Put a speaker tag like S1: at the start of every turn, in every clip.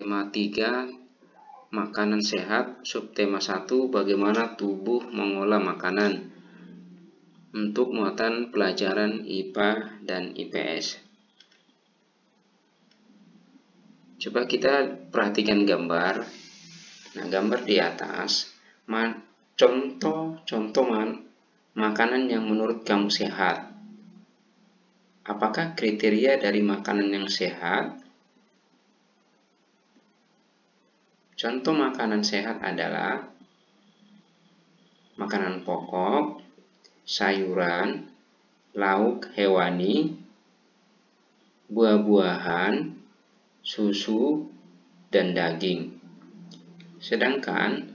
S1: Tema 3, makanan sehat. Subtema 1, bagaimana tubuh mengolah makanan. Untuk muatan pelajaran IPA dan IPS. Coba kita perhatikan gambar. Nah, gambar di atas, contoh makanan yang menurut kamu sehat. Apakah kriteria dari makanan yang sehat? Contoh makanan sehat adalah makanan pokok, sayuran, lauk hewani, buah-buahan, susu, dan daging. Sedangkan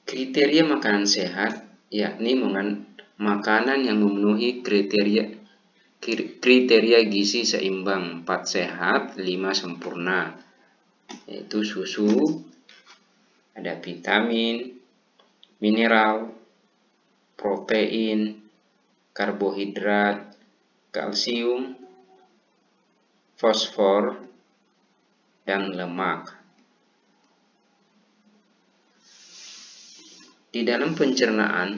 S1: kriteria makanan sehat yakni makanan yang memenuhi kriteria gizi seimbang, 4 sehat, 5 sempurna, yaitu susu, ada vitamin, mineral, protein, karbohidrat, kalsium, fosfor, dan lemak. Di dalam pencernaan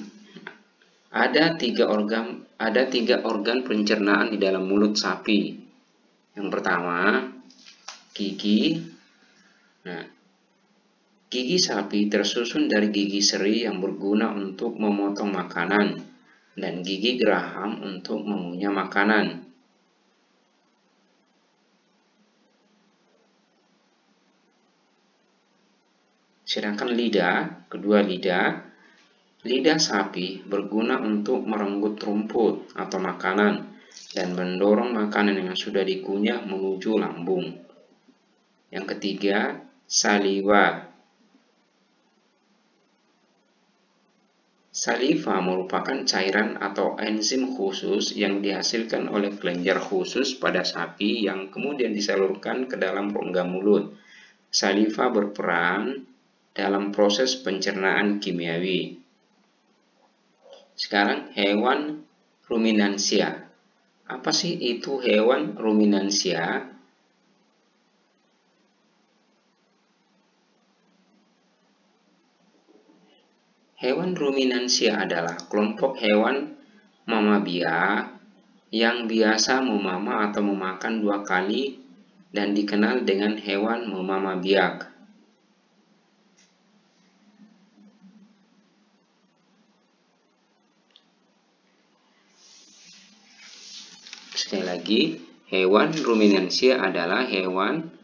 S1: ada tiga organ pencernaan di dalam mulut sapi. Yang pertama, gigi. Nah, gigi sapi tersusun dari gigi seri yang berguna untuk memotong makanan dan gigi geraham untuk mengunyah makanan. Sedangkan kedua lidah sapi berguna untuk merenggut rumput atau makanan dan mendorong makanan yang sudah dikunyah menuju lambung. Yang ketiga, saliva. Saliva merupakan cairan atau enzim khusus yang dihasilkan oleh kelenjar khusus pada sapi yang kemudian disalurkan ke dalam rongga mulut. Saliva berperan dalam proses pencernaan kimiawi. Sekarang hewan ruminansia. Apa sih itu hewan ruminansia? Hewan ruminansia adalah kelompok hewan mammalia yang biasa memama atau memakan 2 kali dan dikenal dengan hewan memama biak. Sekali lagi, hewan ruminansia adalah hewan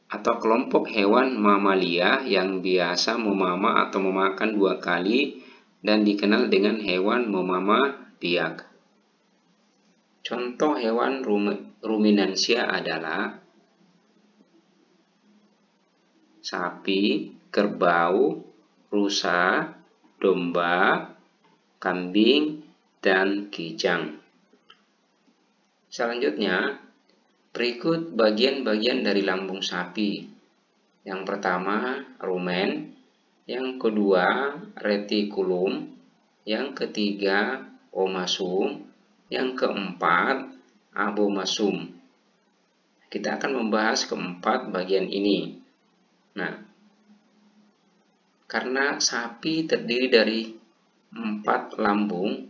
S1: atau kelompok hewan mamalia yang biasa memama atau memakan 2 kali dan dikenal dengan hewan memama biak. Contoh hewan ruminansia adalah sapi, kerbau, rusa, domba, kambing, dan kijang. Selanjutnya, berikut bagian-bagian dari lambung sapi. Yang pertama, rumen. Yang kedua, retikulum. Yang ketiga, omasum. Yang keempat, abomasum. Kita akan membahas keempat bagian ini. Nah, karena sapi terdiri dari 4 lambung,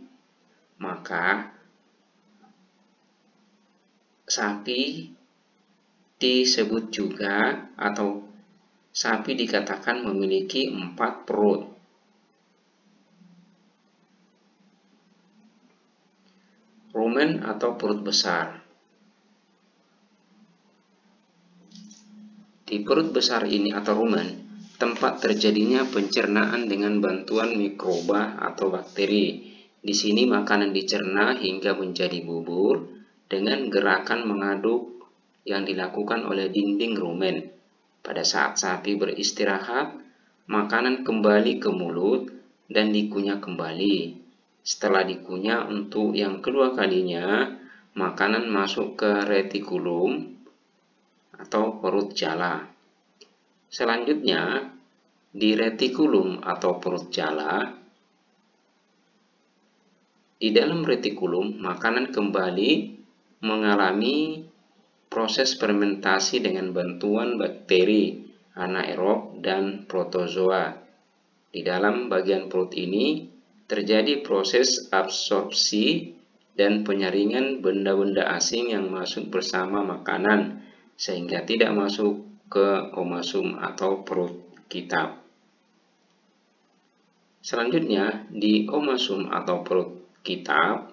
S1: maka sapi disebut juga atau sapi dikatakan memiliki 4 perut. Rumen atau perut besar. Di perut besar ini atau rumen, tempat terjadinya pencernaan dengan bantuan mikroba atau bakteri. Di sini makanan dicerna hingga menjadi bubur dengan gerakan mengaduk yang dilakukan oleh dinding rumen. Pada saat sapi beristirahat, makanan kembali ke mulut dan dikunyah kembali. Setelah dikunyah untuk yang kedua kalinya, makanan masuk ke retikulum atau perut jala. Selanjutnya, di retikulum atau perut jala, di dalam retikulum makanan kembali mengalami proses fermentasi dengan bantuan bakteri, anaerob, dan protozoa. Di dalam bagian perut ini terjadi proses absorpsi dan penyaringan benda-benda asing yang masuk bersama makanan, sehingga tidak masuk ke omasum atau perut kita. Selanjutnya, di omasum atau perut kita,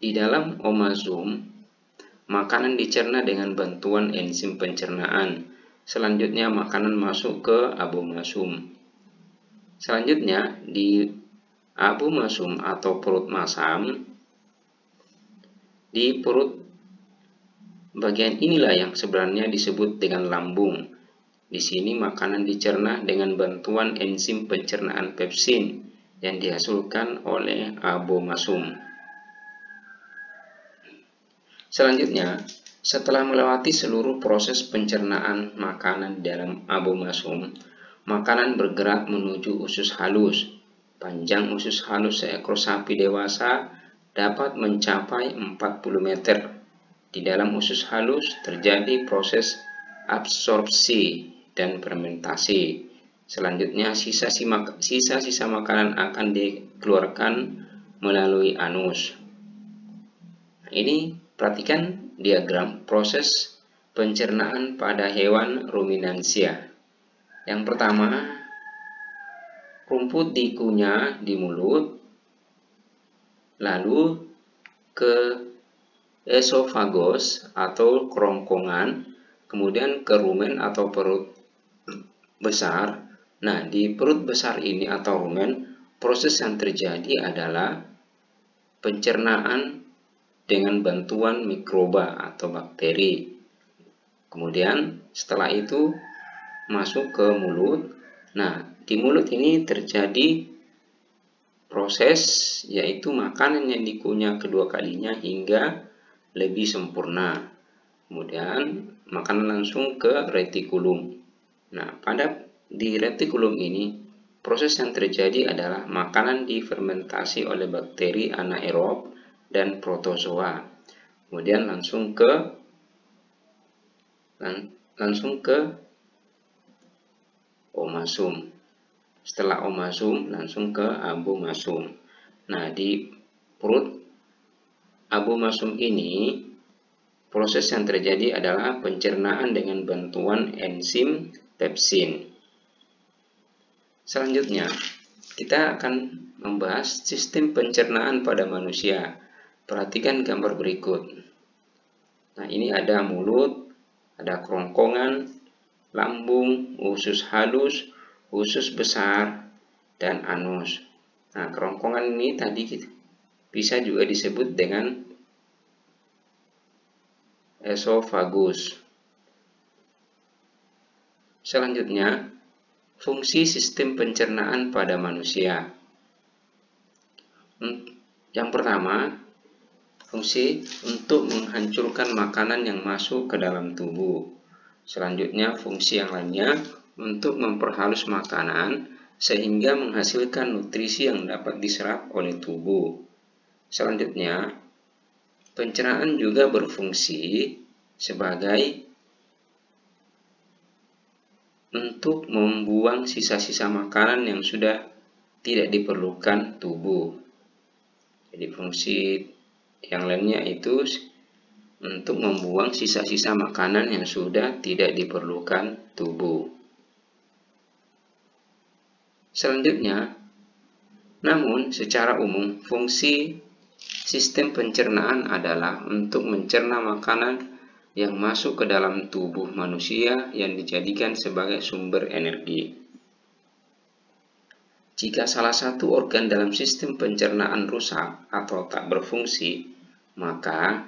S1: di dalam omasum, makanan dicerna dengan bantuan enzim pencernaan. Selanjutnya, makanan masuk ke abomasum. Selanjutnya, di abomasum atau perut masam, di perut bagian inilah yang sebenarnya disebut dengan lambung. Di sini makanan dicerna dengan bantuan enzim pencernaan pepsin yang dihasilkan oleh abomasum. Selanjutnya, setelah melewati seluruh proses pencernaan makanan dalam abomasum, makanan bergerak menuju usus halus. Panjang usus halus seekor sapi dewasa dapat mencapai 40 meter. Di dalam usus halus terjadi proses absorpsi dan fermentasi. Selanjutnya, sisa-sisa makanan akan dikeluarkan melalui anus. Nah, ini perhatikan diagram proses pencernaan pada hewan ruminansia. Yang pertama, rumput dikunyah di mulut, lalu ke esofagos atau kerongkongan, kemudian ke rumen atau perut besar. Nah, di perut besar ini atau rumen, proses yang terjadi adalah pencernaan dengan bantuan mikroba atau bakteri. Kemudian setelah itu masuk ke mulut. Nah, di mulut ini terjadi proses, yaitu makanan yang dikunyah kedua kalinya hingga lebih sempurna. Kemudian makanan langsung ke retikulum. Nah, di retikulum ini proses yang terjadi adalah makanan difermentasi oleh bakteri anaerob dan protozoa. Kemudian langsung ke omasum. Setelah omasum langsung ke abomasum. Nah, di perut abomasum ini proses yang terjadi adalah pencernaan dengan bantuan enzim pepsin. Selanjutnya, kita akan membahas sistem pencernaan pada manusia. Perhatikan gambar berikut. Nah, ini ada mulut, ada kerongkongan, lambung, usus halus, usus besar, dan anus. Nah, kerongkongan ini tadi bisa juga disebut dengan esofagus. Selanjutnya, fungsi sistem pencernaan pada manusia. Yang pertama, fungsi untuk menghancurkan makanan yang masuk ke dalam tubuh. Selanjutnya, fungsi yang lainnya untuk memperhalus makanan sehingga menghasilkan nutrisi yang dapat diserap oleh tubuh. Selanjutnya, pencernaan juga berfungsi sebagai untuk membuang sisa-sisa makanan yang sudah tidak diperlukan tubuh. Jadi fungsi yang lainnya itu untuk membuang sisa-sisa makanan yang sudah tidak diperlukan tubuh. Selanjutnya, namun secara umum fungsi sistem pencernaan adalah untuk mencerna makanan yang masuk ke dalam tubuh manusia yang dijadikan sebagai sumber energi. Jika salah satu organ dalam sistem pencernaan rusak atau tak berfungsi, maka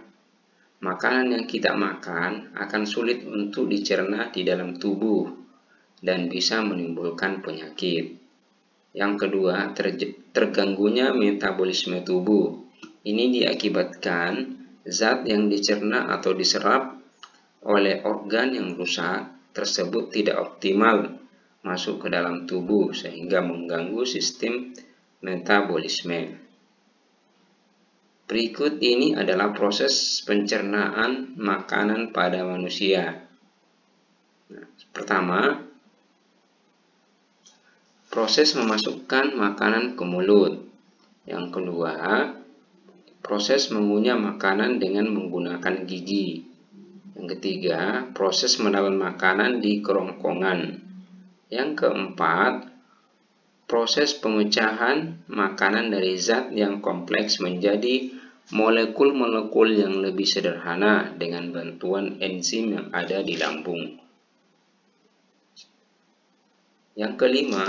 S1: makanan yang kita makan akan sulit untuk dicerna di dalam tubuh dan bisa menimbulkan penyakit. Yang kedua, terganggunya metabolisme tubuh. Ini diakibatkan zat yang dicerna atau diserap oleh organ yang rusak tersebut tidak optimal masuk ke dalam tubuh sehingga mengganggu sistem metabolisme. Berikut ini adalah proses pencernaan makanan pada manusia. Nah, pertama, proses memasukkan makanan ke mulut. Yang kedua, proses mengunyah makanan dengan menggunakan gigi. Yang ketiga, proses menelan makanan di kerongkongan. Yang keempat, proses pemecahan makanan dari zat yang kompleks menjadi molekul-molekul yang lebih sederhana dengan bantuan enzim yang ada di lambung. Yang kelima,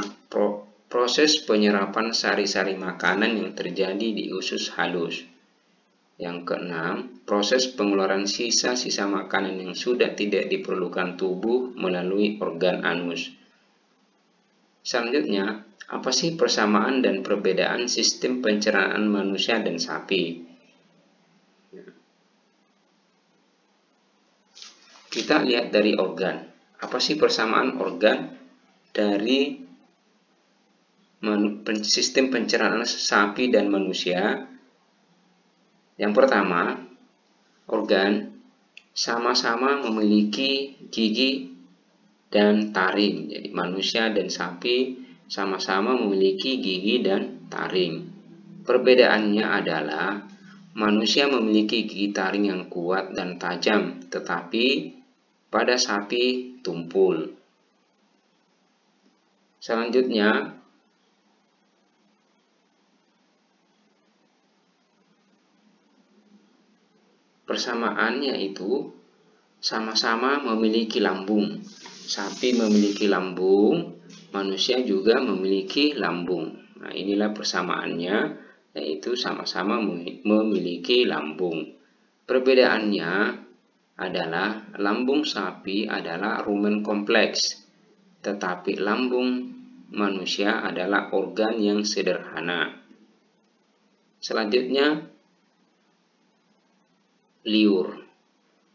S1: proses penyerapan sari-sari makanan yang terjadi di usus halus. Yang keenam, proses pengeluaran sisa-sisa makanan yang sudah tidak diperlukan tubuh melalui organ anus. Selanjutnya, apa sih persamaan dan perbedaan sistem pencernaan manusia dan sapi? Kita lihat dari organ. Apa sih persamaan organ dari sistem pencernaan sapi dan manusia? Yang pertama, organ sama-sama memiliki gigi dan taring. Jadi manusia dan sapi sama-sama memiliki gigi dan taring. Perbedaannya adalah manusia memiliki gigi taring yang kuat dan tajam, tetapi pada sapi tumpul. Selanjutnya, persamaan yaitu sama-sama memiliki lambung. Sapi memiliki lambung, manusia juga memiliki lambung. Nah, inilah persamaannya, yaitu sama-sama memiliki lambung. Perbedaannya adalah lambung sapi adalah rumen kompleks, tetapi lambung manusia adalah organ yang sederhana. Selanjutnya, liur.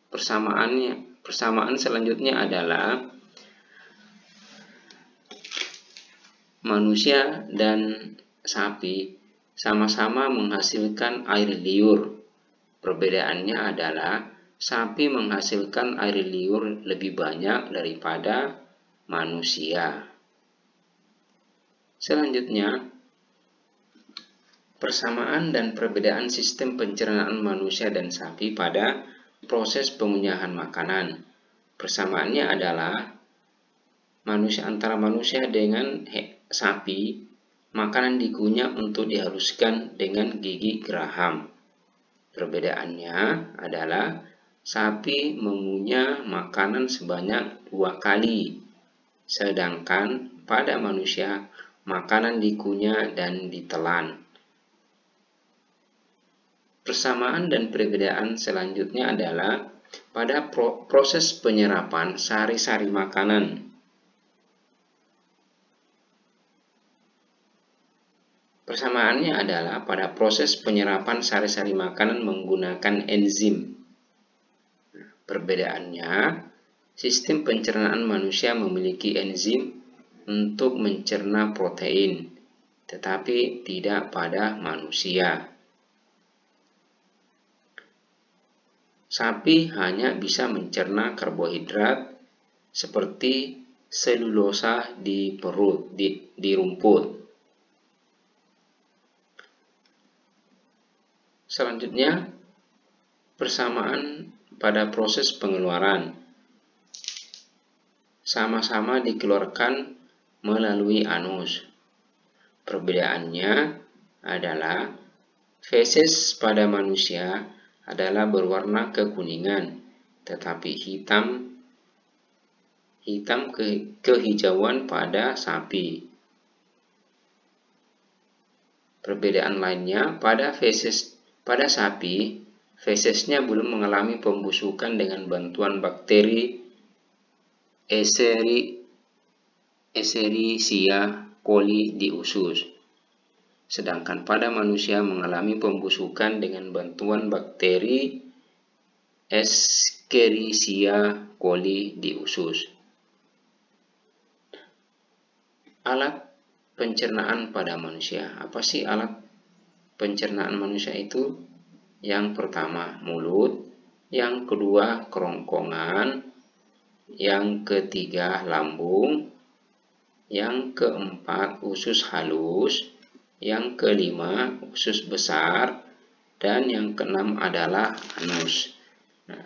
S1: Persamaan selanjutnya adalah manusia dan sapi sama-sama menghasilkan air liur. Perbedaannya adalah sapi menghasilkan air liur lebih banyak daripada manusia. Selanjutnya, persamaan dan perbedaan sistem pencernaan manusia dan sapi pada proses pengunyahan makanan. Persamaannya adalah antara manusia dengan sapi, makanan dikunyah untuk dihaluskan dengan gigi geraham. Perbedaannya adalah sapi mengunyah makanan sebanyak 2 kali, sedangkan pada manusia makanan dikunyah dan ditelan. Persamaan dan perbedaan selanjutnya adalah pada proses penyerapan sari-sari makanan. Persamaannya adalah pada proses penyerapan sari-sari makanan menggunakan enzim. Perbedaannya, sistem pencernaan manusia memiliki enzim untuk mencerna protein, tetapi tidak pada manusia. Sapi hanya bisa mencerna karbohidrat seperti selulosa di perut, di rumput. Selanjutnya, persamaan pada proses pengeluaran. Sama-sama dikeluarkan melalui anus. Perbedaannya adalah feses pada manusia adalah berwarna kekuningan, tetapi hitam kehijauan pada sapi. Perbedaan lainnya, pada sapi, fesesnya belum mengalami pembusukan dengan bantuan bakteri Escherichia coli di usus. Sedangkan pada manusia mengalami pembusukan dengan bantuan bakteri Escherichia coli di usus. Alat pencernaan pada manusia. Apa sih alat pencernaan manusia itu? Yang pertama mulut, yang kedua kerongkongan, yang ketiga lambung, yang keempat usus halus, yang kelima usus besar, dan yang keenam adalah anus. Nah,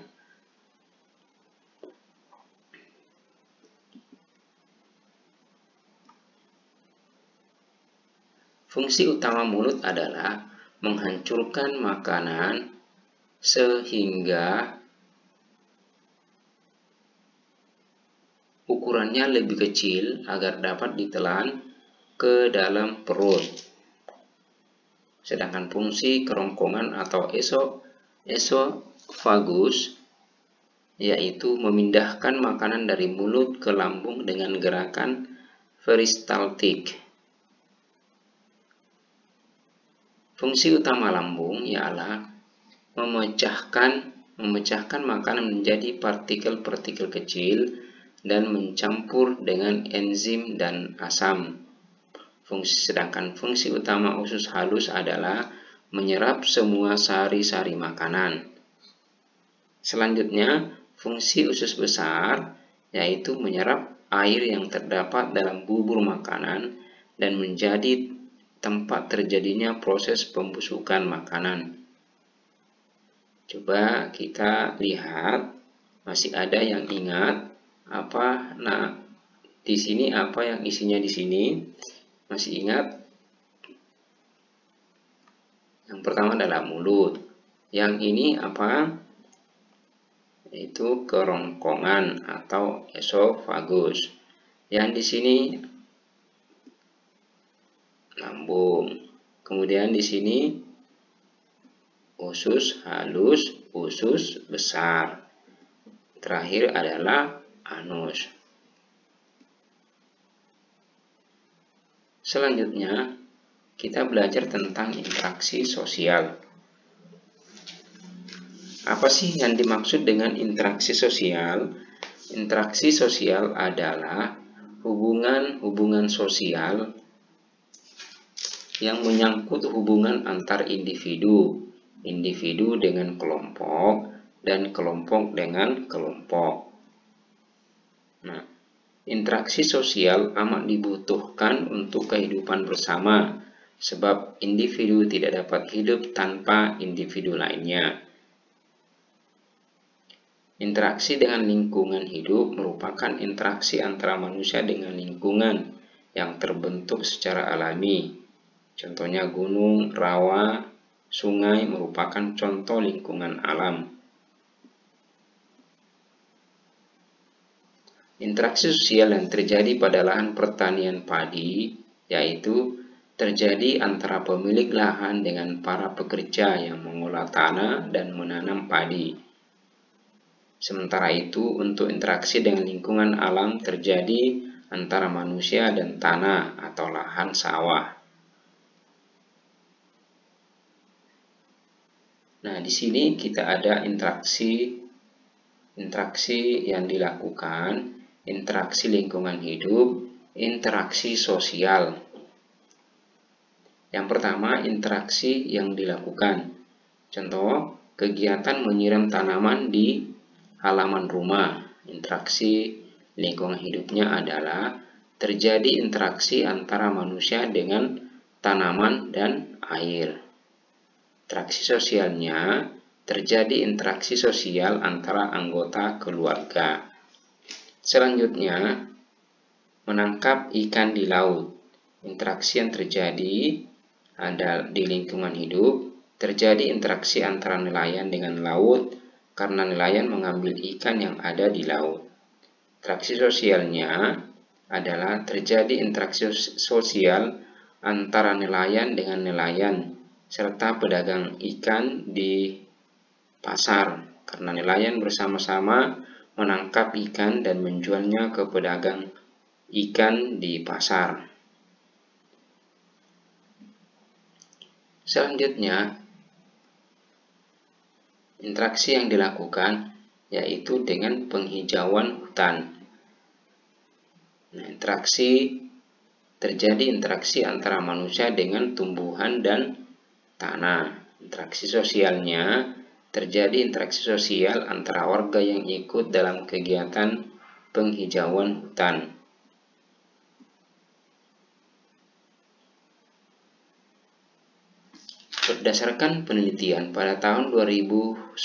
S1: fungsi utama mulut adalah menghancurkan makanan sehingga ukurannya lebih kecil agar dapat ditelan ke dalam perut. Sedangkan fungsi kerongkongan atau esofagus yaitu memindahkan makanan dari mulut ke lambung dengan gerakan peristaltik. Fungsi utama lambung ialah memecahkan makanan menjadi partikel-partikel kecil dan mencampur dengan enzim dan asam. Sedangkan fungsi utama usus halus adalah menyerap semua sari-sari makanan. Selanjutnya, fungsi usus besar yaitu menyerap air yang terdapat dalam bubur makanan dan menjadi tempat terjadinya proses pembusukan makanan. Coba kita lihat, masih ada yang ingat apa? Nah, di sini apa yang isinya di sini? Masih ingat? Yang pertama adalah mulut. Yang ini apa? Itu kerongkongan atau esofagus. Yang di sini lambung. Kemudian di sini usus halus, usus besar. Terakhir adalah anus. Selanjutnya, kita belajar tentang interaksi sosial. Apa sih yang dimaksud dengan interaksi sosial? Interaksi sosial adalah hubungan sosial yang menyangkut hubungan antar individu dengan kelompok, dan kelompok dengan kelompok. Nah, interaksi sosial amat dibutuhkan untuk kehidupan bersama, sebab individu tidak dapat hidup tanpa individu lainnya. Interaksi dengan lingkungan hidup merupakan interaksi antara manusia dengan lingkungan yang terbentuk secara alami. Contohnya gunung, rawa, sungai merupakan contoh lingkungan alam. Interaksi sosial yang terjadi pada lahan pertanian padi yaitu terjadi antara pemilik lahan dengan para pekerja yang mengolah tanah dan menanam padi. Sementara itu, untuk interaksi dengan lingkungan alam terjadi antara manusia dan tanah atau lahan sawah. Nah, di sini kita ada interaksi yang dilakukan, interaksi lingkungan hidup, interaksi sosial. Yang pertama, interaksi yang dilakukan. Contoh, kegiatan menyiram tanaman di halaman rumah. Interaksi lingkungan hidupnya adalah terjadi interaksi antara manusia dengan tanaman dan air. Interaksi sosialnya terjadi interaksi sosial antara anggota keluarga. Selanjutnya, menangkap ikan di laut. Interaksi yang terjadi ada di lingkungan hidup, terjadi interaksi antara nelayan dengan laut karena nelayan mengambil ikan yang ada di laut. Interaksi sosialnya adalah terjadi interaksi sosial antara nelayan dengan nelayan serta pedagang ikan di pasar karena nelayan bersama-sama menangkap ikan dan menjualnya ke pedagang ikan di pasar. Selanjutnya, interaksi yang dilakukan yaitu dengan penghijauan hutan. Nah, terjadi interaksi antara manusia dengan tumbuhan dan tanah. Interaksi sosialnya terjadi interaksi sosial antara warga yang ikut dalam kegiatan penghijauan hutan. Berdasarkan penelitian pada tahun 2010,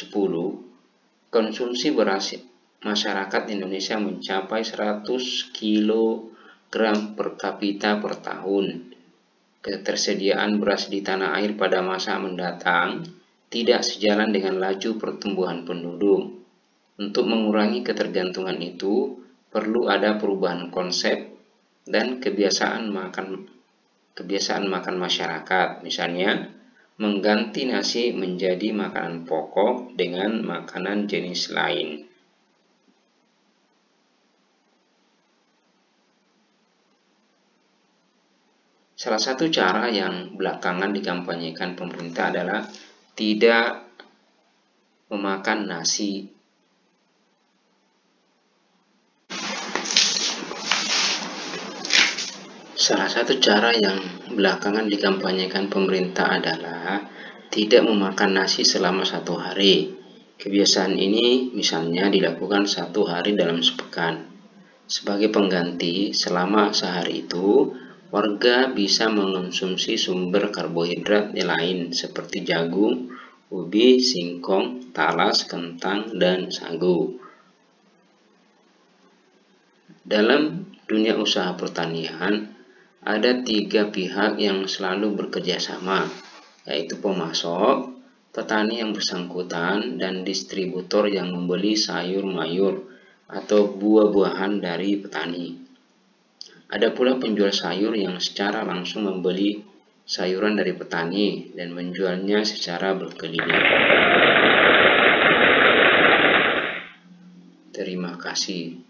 S1: konsumsi beras masyarakat Indonesia mencapai 100 kg per kapita per tahun. Ketersediaan beras di tanah air pada masa mendatang tidak sejalan dengan laju pertumbuhan penduduk. Untuk mengurangi ketergantungan itu, perlu ada perubahan konsep dan kebiasaan makan masyarakat. Misalnya, mengganti nasi menjadi makanan pokok dengan makanan jenis lain. Salah satu cara yang belakangan dikampanyekan pemerintah adalah tidak memakan nasi. Salah satu cara yang belakangan dikampanyekan pemerintah adalah tidak memakan nasi selama 1 hari. Kebiasaan ini misalnya dilakukan 1 hari dalam sepekan. Sebagai pengganti, selama sehari itu, warga bisa mengonsumsi sumber karbohidrat lain seperti jagung, ubi, singkong, talas, kentang, dan sagu. Dalam dunia usaha pertanian, ada 3 pihak yang selalu bekerja sama, yaitu pemasok, petani yang bersangkutan, dan distributor yang membeli sayur mayur atau buah-buahan dari petani. Ada pula penjual sayur yang secara langsung membeli sayuran dari petani dan menjualnya secara berkeliling. Terima kasih.